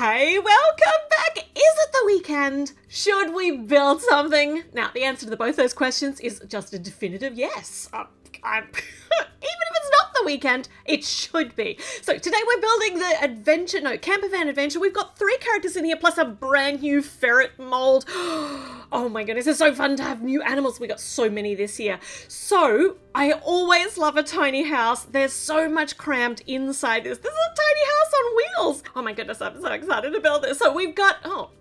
Hey, welcome back! Is it the weekend? Should we build something? Now, the answer to both those questions is just a definitive yes. Even if it's not the weekend, it should be. So today we're building the camper van adventure. We've got 3 characters in here, plus a brand new ferret mold. Oh my goodness, it's so fun to have new animals. We got so many this year. So, I always love a tiny house. There's so much crammed inside this. This is a tiny house on wheels. Oh my goodness, I'm so excited to build this. So we've got,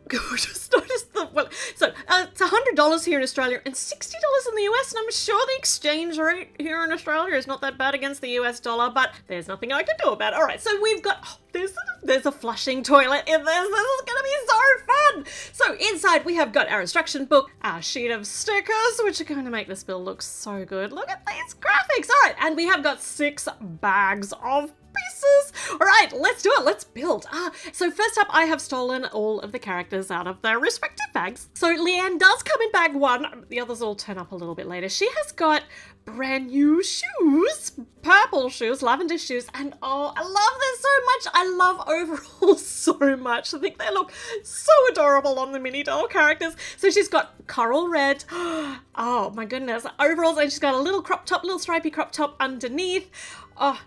just noticed it's $100 here in Australia and $60 in the US, and I'm sure the exchange rate here in Australia is not that bad against the US dollar, but there's nothing I can do about it. All right, so we've got, there's a flushing toilet in this. This is gonna be so fun. So inside we have got our instruction book, our sheet of stickers, which are going to make this build look so good. Look at these graphics. All right, and we have got 6 bags of pieces. All right, let's do it. Let's build. So first up, I have stolen all of the characters out of their respective bags. So Leanne does come in bag 1. The others all turn up a little bit later. She has got brand new shoes, purple shoes, lavender shoes, and oh, I love this so much. I love overalls so much. I think they look so adorable on the mini doll characters. So she's got coral red, oh my goodness, overalls, and she's got a little crop top, little stripy crop top underneath.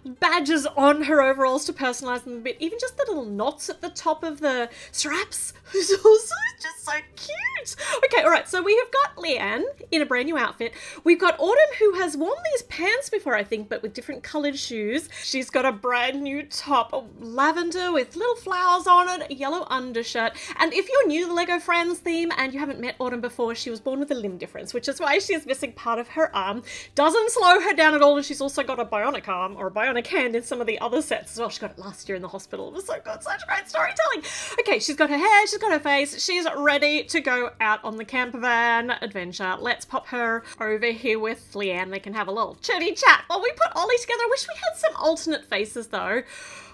Badges on her overalls to personalize them a bit. Even just the little knots at the top of the straps. It's also just so cute. Okay, all right, so we have got Leanne in a brand new outfit. We've got Autumn, who has worn these pants before, I think, but with different colored shoes. She's got a brand new top, lavender with little flowers on it, a yellow undershirt. And if you're new to the Lego Friends theme and you haven't met Autumn before, she was born with a limb difference, which is why she is missing part of her arm. Doesn't slow her down at all, and she's also got a bionic arm, or a bionic hand in some of the other sets as well. She got it last year in the hospital. It was so good, such great storytelling. Okay, she's got her hair, she's got her face, she's ready to go out on the camper van adventure. Let's pop her over here with Leanne. They can have a little chitty chat while we put Ollie together. I wish we had some alternate faces though.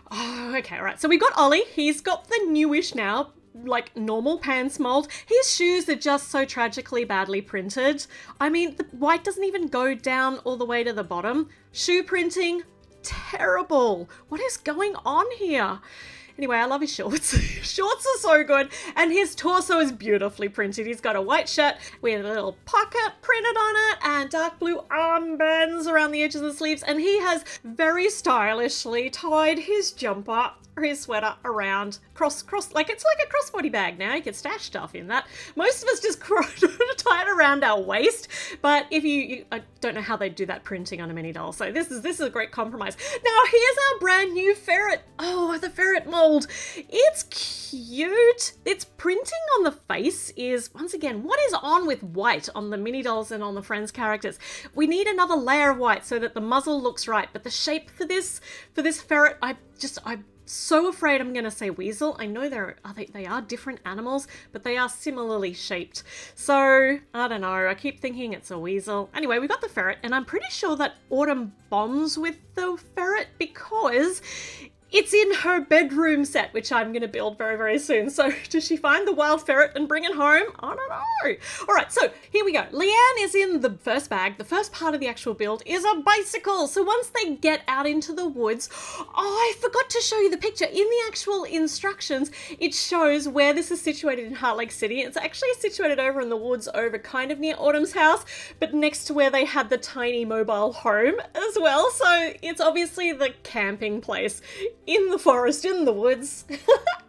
Oh, okay, all right. So we got Ollie. He's got the newish now, like normal pants mold. His shoes are just so tragically badly printed. I mean, the white doesn't even go down all the way to the bottom. Shoe printing, terrible. What is going on here? Anyway, I love his shorts. Shorts are so good. And his torso is beautifully printed. He's got a white shirt with a little pocket printed on it and dark blue armbands around the edges of the sleeves. And he has very stylishly tied his jumper or his sweater around like it's like a crossbody bag now. You can stash stuff in that. Most of us just tie it around our waist, but if I don't know how they do that printing on a mini doll. So this is a great compromise. Now here's our brand new ferret. Oh, the ferret mold. It's cute. Its printing on the face is, once again, what is on with white on the mini dolls and on the Friends characters? We need another layer of white so that the muzzle looks right, but the shape for this ferret, I'm so afraid I'm going to say weasel. I know they are different animals, but they are similarly shaped. So, I don't know. I keep thinking it's a weasel. Anyway, we got the ferret, and I'm pretty sure that Autumn bonds with the ferret because it's in her bedroom set, which I'm going to build very, very soon. So does she find the wild ferret and bring it home? I don't know. All right, so here we go. Leanne is in the first bag. The first part of the actual build is a bicycle. So once they get out into the woods, I forgot to show you the picture. In the actual instructions, it shows where this is situated in Heart Lake City. It's actually situated over in the woods over kind of near Autumn's house, but next to where they had the tiny mobile home as well. So it's obviously the camping place in the forest, in the woods,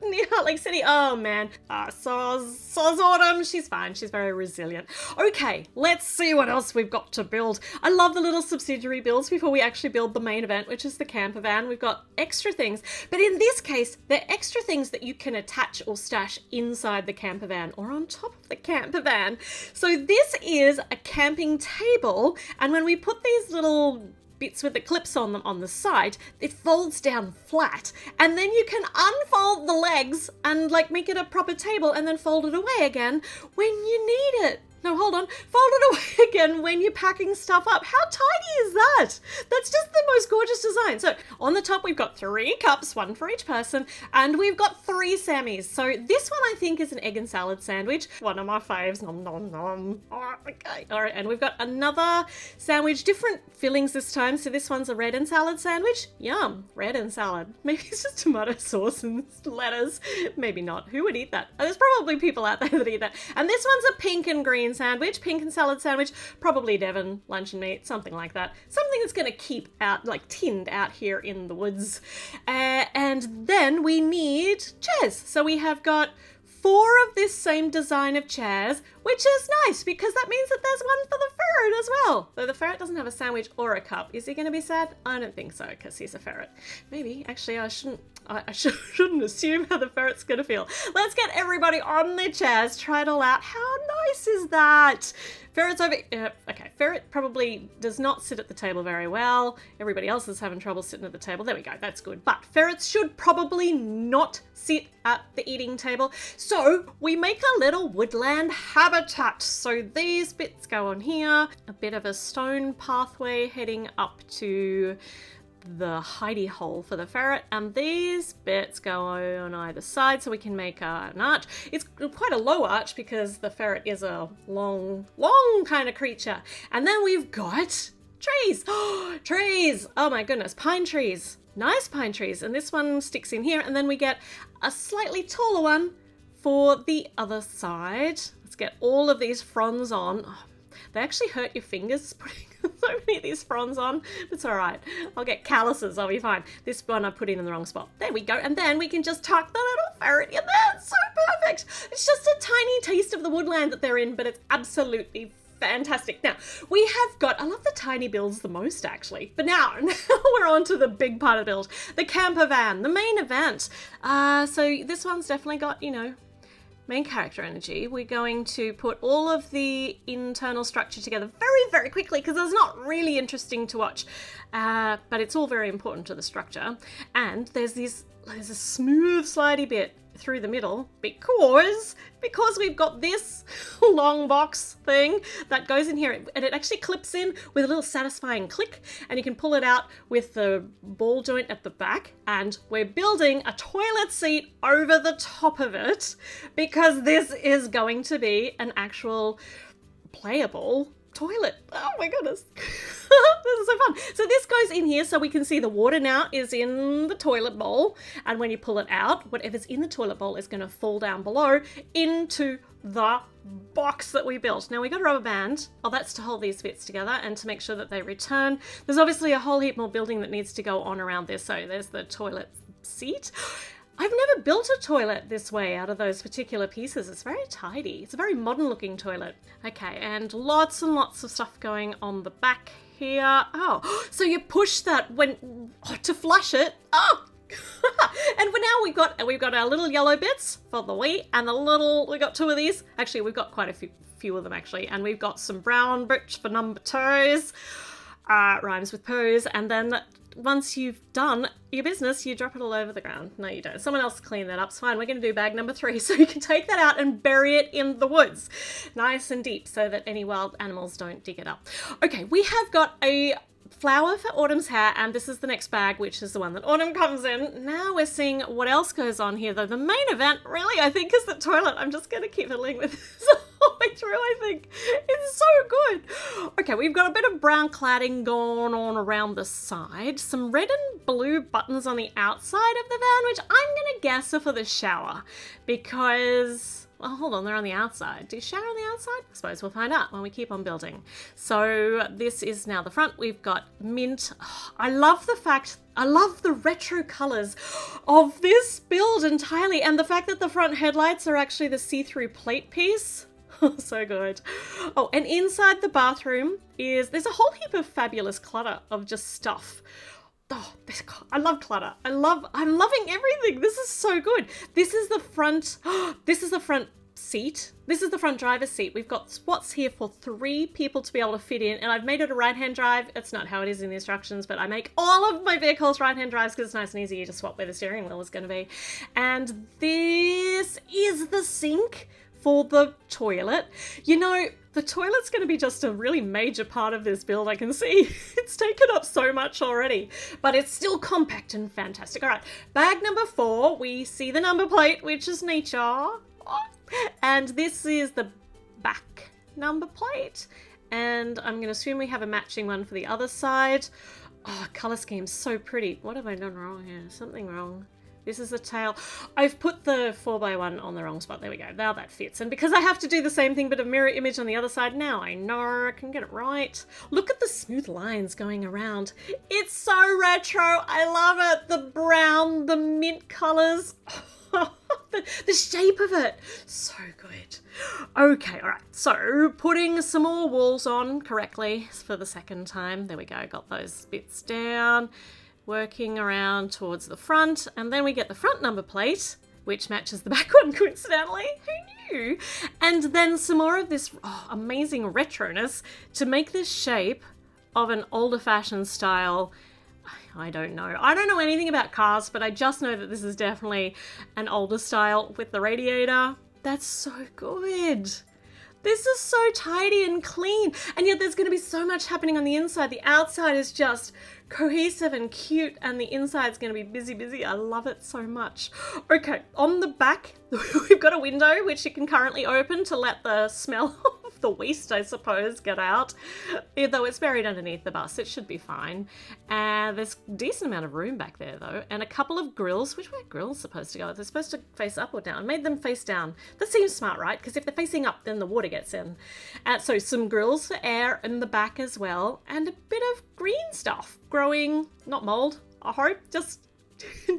near Heart Lake City. Oh man, Soz Autumn, she's fine, she's very resilient. Okay, let's see what else we've got to build. I love the little subsidiary builds before we actually build the main event, which is the camper van. We've got extra things, but in this case, they're extra things that you can attach or stash inside the camper van or on top of the camper van. So this is a camping table, and when we put these little bits with the clips on them on the side, it folds down flat, and then you can unfold the legs and like make it a proper table and then fold it away again when you need it. No, hold on. Fold it away again when you're packing stuff up. How tiny is that? That's just the most gorgeous design. So on the top, we've got 3 cups, 1 for each person, and we've got 3 Sammies. So this one I think is an egg and salad sandwich. One of my faves. Nom, nom, nom. Oh, okay. All right, and we've got another sandwich, different fillings this time. So this one's a bread and salad sandwich. Yum, bread and salad. Maybe it's just tomato sauce and lettuce. Maybe not. Who would eat that? There's probably people out there that eat that. And this one's a pink and green sandwich, pink and salad sandwich, probably Devon luncheon meat, something like that. Something that's going to keep out, like tinned out here in the woods. And then we need chairs. So we have got 4 of this same design of chairs, which is nice because that means that there's one for the ferret as well. Though the ferret doesn't have a sandwich or a cup. Is he going to be sad? I don't think so because he's a ferret. Maybe. Actually, I shouldn't assume how the ferret's going to feel. Let's get everybody on their chairs, try it all out. How nice is that? Ferret's over... okay, ferret probably does not sit at the table very well. Everybody else is having trouble sitting at the table. There we go, that's good. But ferrets should probably not sit at the eating table. So we make a little woodland habitat. So these bits go on here. A bit of a stone pathway heading up to the hidey hole for the ferret, and these bits go on either side so we can make an arch. It's quite a low arch because the ferret is a long kind of creature. And then we've got trees. Trees! Oh my goodness, pine trees. Nice pine trees. And this one sticks in here, and then we get a slightly taller one for the other side. Let's get all of these fronds on. Oh, they actually hurt your fingers putting so many of these fronds on. It's all right. I'll get calluses. I'll be fine. This one I put in the wrong spot. There we go. And then we can just tuck the little ferret in there. It's so perfect. It's just a tiny taste of the woodland that they're in, but it's absolutely fantastic. Now, we have got, I love the tiny builds the most actually, but now we're on to the big part of the build, the camper van, the main event. So this one's definitely got, you know, main character energy. We're going to put all of the internal structure together very, very quickly because it's not really interesting to watch, but it's all very important to the structure. And there's a smooth slidey bit through the middle because we've got this long box thing that goes in here, and it actually clips in with a little satisfying click, and you can pull it out with the ball joint at the back. And we're building a toilet seat over the top of it because this is going to be an actual playable toilet. Oh my goodness. This is so fun. So this goes in here so we can see the water now is in the toilet bowl, and when you pull it out, whatever's in the toilet bowl is going to fall down below into the box that we built. Now we got a rubber band. Oh, that's to hold these bits together and to make sure that they return. There's obviously a whole heap more building that needs to go on around this. So there's the toilet seat. I've never built a toilet this way out of those particular pieces. It's very tidy. It's a very modern looking toilet. Okay, and lots of stuff going on the back here. Oh, so you push that to flush it. Oh! And for now we've got our little yellow bits for the wee, and we got 2 of these. Actually, we've got quite a few of them actually, and we've got some brown bits for number 2s. Rhymes with pose, and then once you've done your business, you drop it all over the ground. No, you don't. Someone else clean that up. It's fine. We're going to do bag number 3. So you can take that out and bury it in the woods. Nice and deep so that any wild animals don't dig it up. Okay, we have got a flower for Autumn's hair, and this is the next bag, which is the one that Autumn comes in. Now we're seeing what else goes on here, though. The main event, really, I think, is the toilet. I'm just going to keep fiddling with this all the way through, I think. It's so good. Okay, we've got a bit of brown cladding going on around the side. Some red and blue buttons on the outside of the van, which I'm going to guess are for the shower, because... well, hold on, they're on the outside. Do you shower on the outside? I suppose we'll find out when we keep on building. So this is now the front. We've got mint. Oh, I love the retro colours of this build entirely, and the fact that the front headlights are actually the see-through plate piece. So good. Oh, and inside the bathroom there's a whole heap of fabulous clutter of just stuff. Oh, I love clutter. I'm loving everything. This is so good. This is the front. This is the front seat. This is the front driver's seat. We've got spots here for 3 people to be able to fit in, and I've made it a right-hand drive. It's not how it is in the instructions, but I make all of my vehicles right-hand drives because it's nice and easy to swap where the steering wheel is going to be. And this is the sink for the toilet. You know, the toilet's going to be just a really major part of this build. I can see it's taken up so much already, but it's still compact and fantastic. All right, bag number 4, we see the number plate, which is nature. And this is the back number plate. And I'm going to assume we have a matching one for the other side. Oh, colour scheme's so pretty. What have I done wrong here? Something wrong. This is the tail. I've put the 4x1 on the wrong spot. There we go. Now that fits. And because I have to do the same thing but a mirror image on the other side, now I know I can get it right. Look at the smooth lines going around. It's so retro. I love it. The brown, the mint colours. The shape of it. So good. Okay, all right. So putting some more walls on correctly for the second time. There we go. Got those bits down. Working around towards the front, and then we get the front number plate, which matches the back one coincidentally. Who knew? And then some more of this amazing retroness to make this shape of an older fashioned style. I don't know. I don't know anything about cars, but I just know that this is definitely an older style with the radiator. That's so good. This is so tidy and clean, and yet there's going to be so much happening on the inside. The outside is just cohesive and cute, and the inside's going to be busy. I love it so much. Okay, on the back, we've got a window which you can currently open to let the smell of the waste, I suppose, get out. Though it's buried underneath the bus, it should be fine. And there's a decent amount of room back there, though, and a couple of grills. Which way are grills supposed to go? They're supposed to face up or down. Made them face down. That seems smart, right? Because if they're facing up, then the water gets in. So some grills for air in the back as well, and a bit of green stuff growing, not mold, I hope, just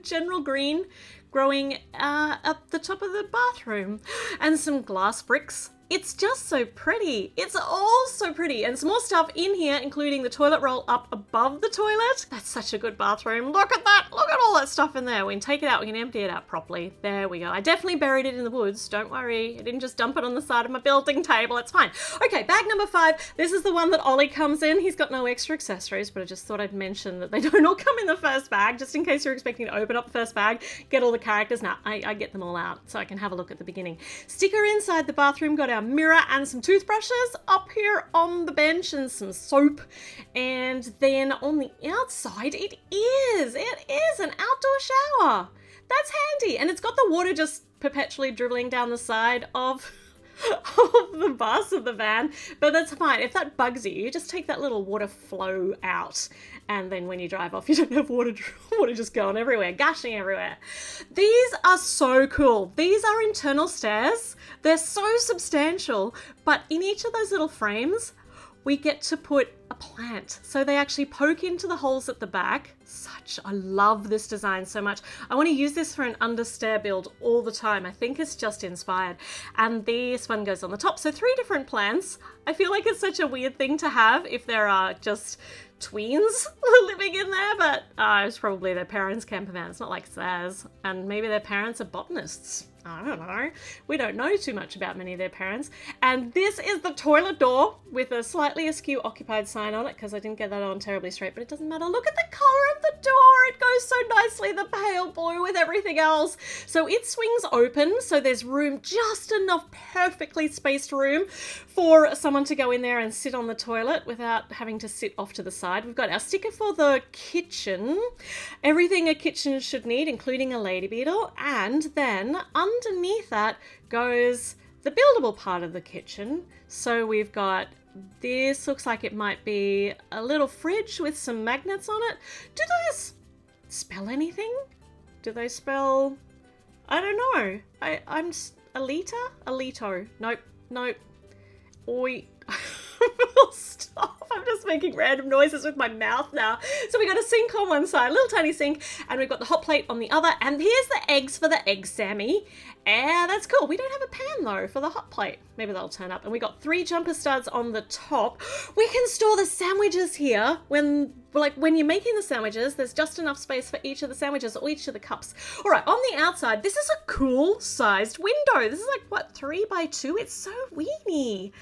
general green growing up the top of the bathroom, and some glass bricks. It's just so pretty. It's all so pretty. And some more stuff in here, including the toilet roll up above the toilet. That's such a good bathroom. Look at that. Look at all that stuff in there. We can take it out. We can empty it out properly. There we go. I definitely buried it in the woods. Don't worry. I didn't just dump it on the side of my building table. It's fine. Okay, bag number 5. This is the one that Ollie comes in. He's got no extra accessories, but I just thought I'd mention that they don't all come in the first bag, just in case you're expecting to open up the first bag, get all the characters. Nah, I get them all out so I can have a look at the beginning. Sticker inside the bathroom. Got our mirror and some toothbrushes up here on the bench and some soap. And then on the outside, it is an outdoor shower. That's handy. And it's got the water just perpetually dribbling down the side of the bus of the van, but that's fine. If that bugs you, you just take that little water flow out, and then when you drive off, you don't have water just going everywhere, gushing everywhere. These are so cool. These are internal stairs. They're so substantial, but in each of those little frames, we get to put a plant. So they actually poke into the holes at the back. I love this design so much. I want to use this for an understair build all the time. I think it's just inspired. And this one goes on the top. So 3 different plants. I feel like it's such a weird thing to have if there are just tweens living in there, but it's probably their parents' camper van. It's not like it's theirs. And maybe their parents are botanists. I don't know. We don't know too much about many of their parents. And this is the toilet door with a slightly askew occupied sign on it because I didn't get that on terribly straight, but it doesn't matter. Look at the colour of the door. It goes so nicely, the pale blue with everything else. So it swings open, so there's room, just enough perfectly spaced room for someone to go in there and sit on the toilet without having to sit off to the side. We've got our sticker for the kitchen. Everything a kitchen should need, including a lady beetle. And then underneath that goes the buildable part of the kitchen. So we've got, this looks like it might be a little fridge with some magnets on it. Do those spell anything? Do they spell, I don't know. I'm Alita? Alito. Nope. Oi. Stop. I'm just making random noises with my mouth now. So we got a sink on one side, a little tiny sink, and we've got the hot plate on the other. And here's the eggs for the egg Sammy. Yeah, that's cool. We don't have a pan though for the hot plate. Maybe that'll turn up. And we got 3 jumper studs on the top. We can store the sandwiches here when you're making the sandwiches, there's just enough space for each of the sandwiches or each of the cups. All right, on the outside, this is a cool sized window. This is like, what, 3 by 2? It's so weeny.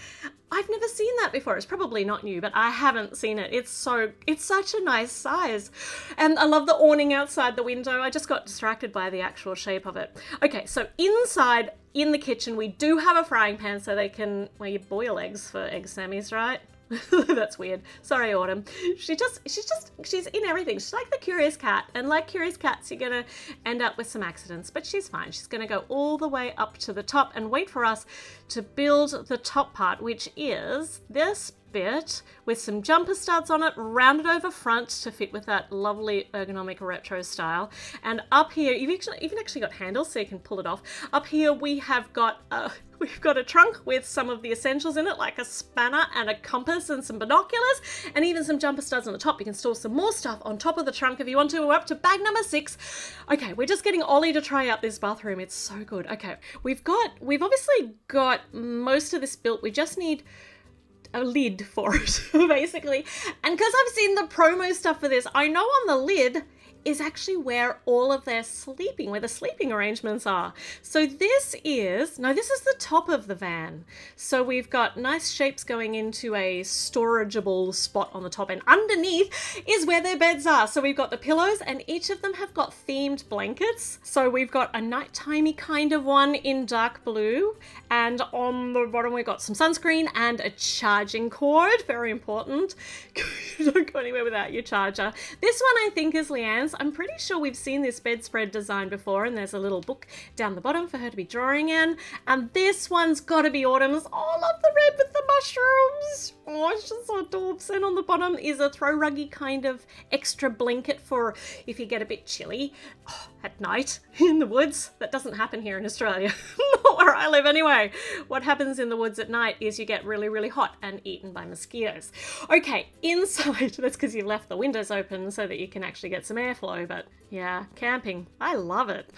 I've never seen that before. It's probably not new, but I haven't seen it. It's such a nice size. And I love the awning outside the window. I just got distracted by the actual shape of it. Okay, so inside, in the kitchen. We do have a frying pan so they can, well, you boil eggs for egg sammies, right? That's weird. Sorry, Autumn. She's in everything. She's like the curious cat. And like curious cats, you're going to end up with some accidents. But she's fine. She's going to go all the way up to the top and wait for us to build the top part, which is this bit with some jumper studs on it, rounded over front to fit with that lovely ergonomic retro style. And up here, you've even actually got handles so you can pull it off. Up here we have got we've got a trunk with some of the essentials in it, like a spanner and a compass and some binoculars, and even some jumper studs on the top. You can store some more stuff on top of the trunk if you want to. We're up to bag number 6. Okay, we're just getting Ollie to try out this bathroom. It's so good. Okay, we've obviously got most of this built. We just need a lid for it, basically. And because I've seen the promo stuff for this, I know on the lid is actually where all of their sleeping, where the sleeping arrangements are. So this is the top of the van. So we've got nice shapes going into a storageable spot on the top, and underneath is where their beds are. So we've got the pillows, and each of them have got themed blankets. So we've got a nighttime-y kind of one in dark blue, and on the bottom we've got some sunscreen and a charging cord, very important. Don't go anywhere without your charger. This one I think is Leanne's. I'm pretty sure we've seen this bedspread design before, and there's a little book down the bottom for her to be drawing in. And this one's got to be Autumn's. Oh, I love the red with the mushrooms. Oh, it's just so adorable. And on the bottom is a throw ruggy kind of extra blanket for if you get a bit chilly at night in the woods. That doesn't happen here in Australia. Not where I live anyway. What happens in the woods at night is you get really, really hot and eaten by mosquitoes. Okay, inside, that's because you've left the windows open so that you can actually get some airflow, but yeah, camping, I love it.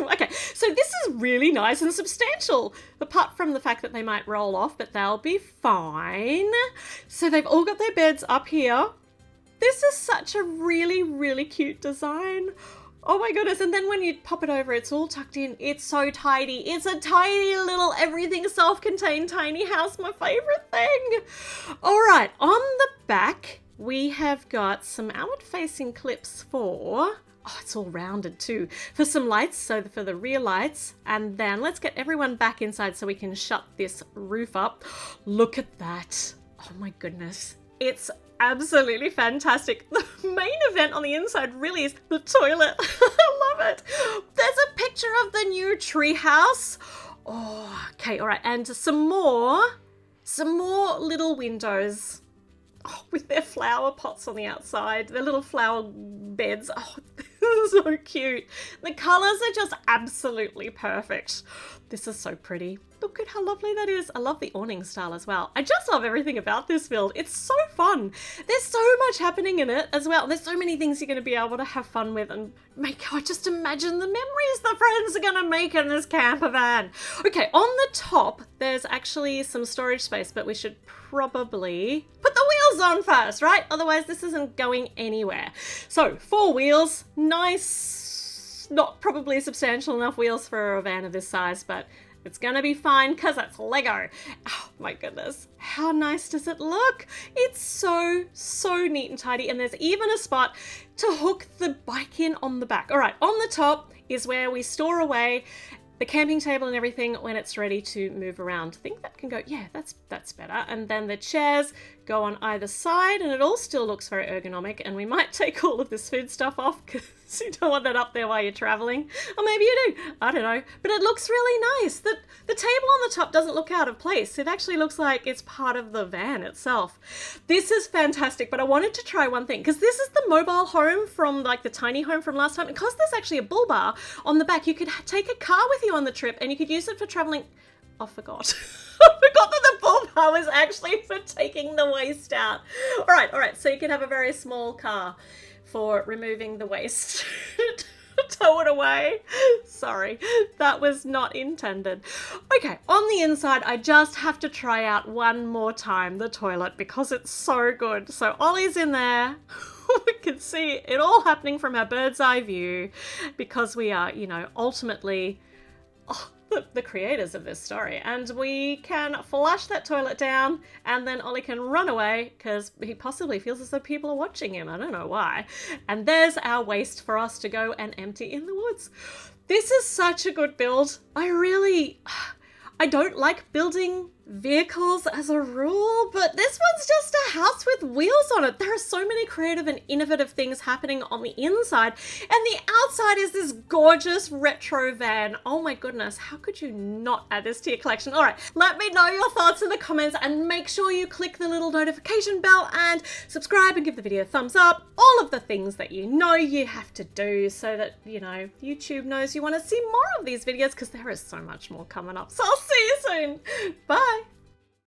Okay, so this is really nice and substantial, apart from the fact that they might roll off, but they'll be fine. So they've all got their beds up here. This is such a really, really cute design. Oh my goodness, and then when you pop it over, it's all tucked in. It's so tidy. It's a tiny little everything self-contained tiny house, my favorite thing. All right, on the back, we have got some outward-facing clips for, oh, it's all rounded too, for some lights, so for the rear lights. And then let's get everyone back inside so we can shut this roof up. Look at that. Oh my goodness. It's absolutely fantastic. The main event on the inside really is the toilet. I love it. There's a picture of the new treehouse. Oh, okay, all right. And some more little windows. Oh, with their flower pots on the outside, their little flower beds. Oh, so cute. The colours are just absolutely perfect. This is so pretty. Look at how lovely that is. I love the awning style as well. I just love everything about this build. It's so fun. There's so much happening in it as well. There's so many things you're going to be able to have fun with and make. I just imagine the memories the friends are going to make in this camper van. Okay, on the top, there's actually some storage space, but we should probably put the wheels on first, right? Otherwise, this isn't going anywhere. So 4 wheels, nice, not probably substantial enough wheels for a van of this size, but it's gonna be fine because it's Lego. Oh my goodness. How nice does it look? It's so, so neat and tidy. And there's even a spot to hook the bike in on the back. All right, on the top is where we store away the camping table and everything when it's ready to move around. I think that can go, yeah, that's better. And then the chairs go on either side, and it all still looks very ergonomic. And we might take all of this food stuff off because you don't want that up there while you're traveling. Or maybe you do, I don't know. But it looks really nice. The table on the top doesn't look out of place. It actually looks like it's part of the van itself. This is fantastic, but I wanted to try one thing because this is the mobile home from like the tiny home from last time. And because there's actually a bull bar on the back, you could take a car with you on the trip and you could use it for traveling. I forgot. I forgot that the bull bar was actually for taking the waste out. All right. So you can have a very small car for removing the waste. Tow it away. Sorry, that was not intended. Okay, on the inside, I just have to try out one more time the toilet because it's so good. So Ollie's in there. We can see it all happening from our bird's eye view because we are, ultimately the creators of this story, and we can flush that toilet down and then Ollie can run away because he possibly feels as though people are watching him. I don't know why. And there's our waste for us to go and empty in the woods. This is such a good build. I don't like building vehicles as a rule, but this one's just a house with wheels on it. There are so many creative and innovative things happening on the inside, and the outside is this gorgeous retro van. Oh my goodness, how could you not add this to your collection? All right, let me know your thoughts in the comments, and make sure you click the little notification bell and subscribe and give the video a thumbs up. All of the things that you know you have to do so that, you know, YouTube knows you want to see more of these videos, because there is so much more coming up. So I'll see you soon. Bye.